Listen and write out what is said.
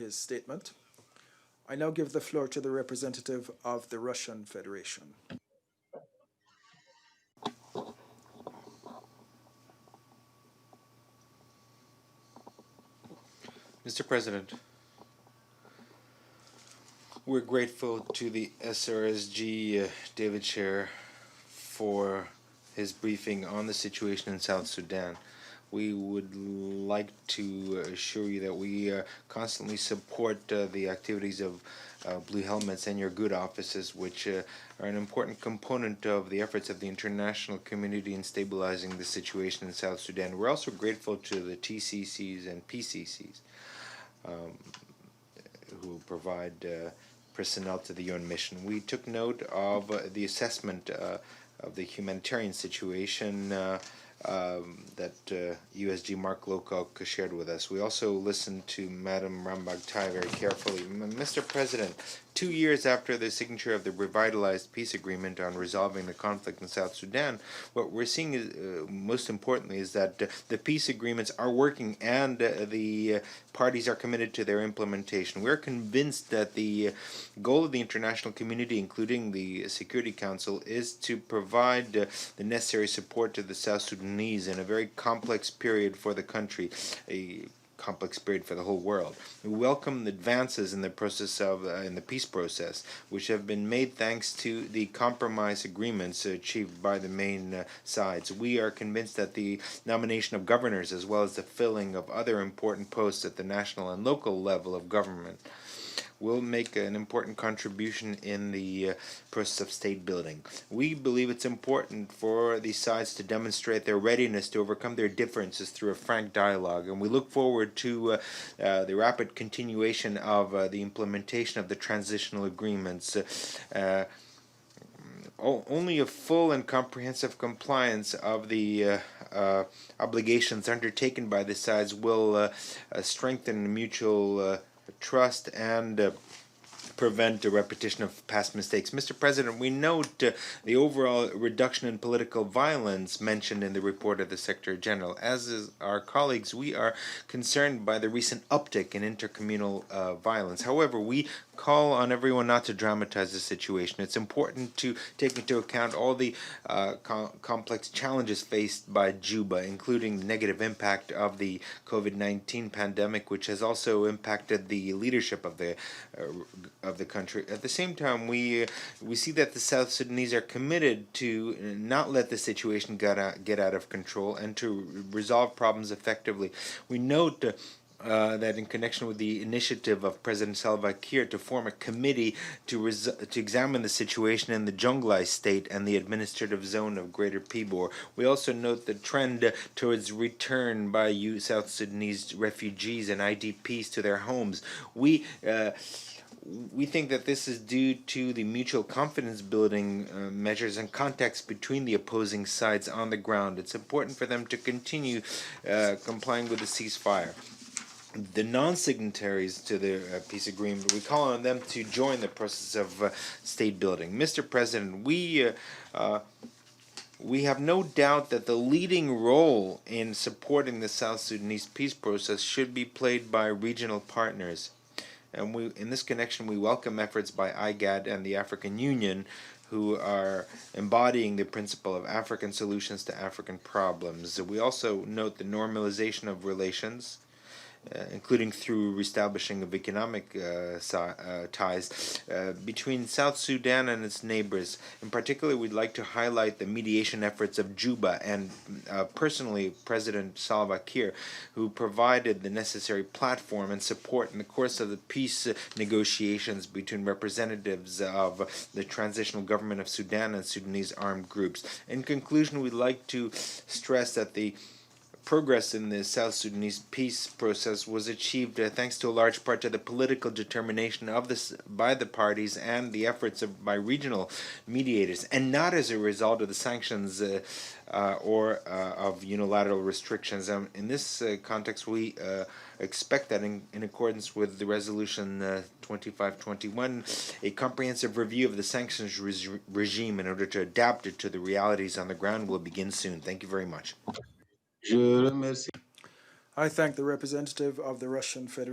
his statement. I now give the floor to the representative of the Russian Federation. Mr. President, we're grateful to the SRSG David Chair for his briefing on the situation in South Sudan. We would like to assure you that we constantly support the activities of Blue Helmets and your good offices, which are an important component of the efforts of the international community in stabilizing the situation in South Sudan. We're also grateful to the TCCs and PCCs who provide personnel to the UN mission. We took note of the assessment of the humanitarian situation that USG Mark Lowcock shared with us. We also listened to Madam Rambagtai very carefully. Mr. President, 2 years after the signature of the revitalized peace agreement on resolving the conflict in South Sudan, what we're seeing is, most importantly, is that the peace agreements are working and the parties are committed to their implementation. We're convinced that the goal of the international community, including the Security Council, is to provide the necessary support to the South Sudanese in a very complex period for the country, a complex period for the whole world. We welcome the advances in the process of in the peace process, which have been made thanks to the compromise agreements achieved by the main sides. We are convinced that the nomination of governors, as well as the filling of other important posts at the national and local level of government, will make an important contribution in the process of state building. We believe it's important for these sides to demonstrate their readiness to overcome their differences through a frank dialogue, and we look forward to the rapid continuation of the implementation of the transitional agreements. Only a full and comprehensive compliance of the obligations undertaken by the sides will strengthen mutual trust and prevent a repetition of past mistakes. Mr. President, we note the overall reduction in political violence mentioned in the report of the Secretary General. As is our colleagues, we are concerned by the recent uptick in intercommunal violence. However, we call on everyone not to dramatize the situation. It's important to take into account all the complex challenges faced by Juba, including the negative impact of the COVID-19 pandemic, which has also impacted the leadership of the country. At the same time, we see that the South Sudanese are committed to not let the situation get out of control and to resolve problems effectively. We note that in connection with the initiative of President Salva Kiir to form a committee to examine the situation in the Jonglei state and the administrative zone of Greater Pibor. We also note the trend towards return by South Sudanese refugees and IDPs to their homes. We think that this is due to the mutual confidence building measures and contacts between the opposing sides on the ground. It's important for them to continue complying with the ceasefire. The non-signatories to the peace agreement, we call on them to join the process of state building. Mr. President, we have no doubt that the leading role in supporting the South Sudanese peace process should be played by regional partners. And in this connection, we welcome efforts by IGAD and the African Union, who are embodying the principle of African solutions to African problems. We also note the normalization of relations, including through reestablishing of economic ties between South Sudan and its neighbors. In particular, we'd like to highlight the mediation efforts of Juba and personally President Salva Kiir, who provided the necessary platform and support in the course of the peace negotiations between representatives of the transitional government of Sudan and Sudanese armed groups. In conclusion, we'd like to stress that the progress in the South Sudanese peace process was achieved thanks to a large part to the political determination of this by the parties and the efforts by regional mediators, and not as a result of the sanctions or of unilateral restrictions. In this context, we expect that in accordance with the resolution 2521, a comprehensive review of the sanctions regime in order to adapt it to the realities on the ground will begin soon. Thank you very much. I thank the representative of the Russian Federation.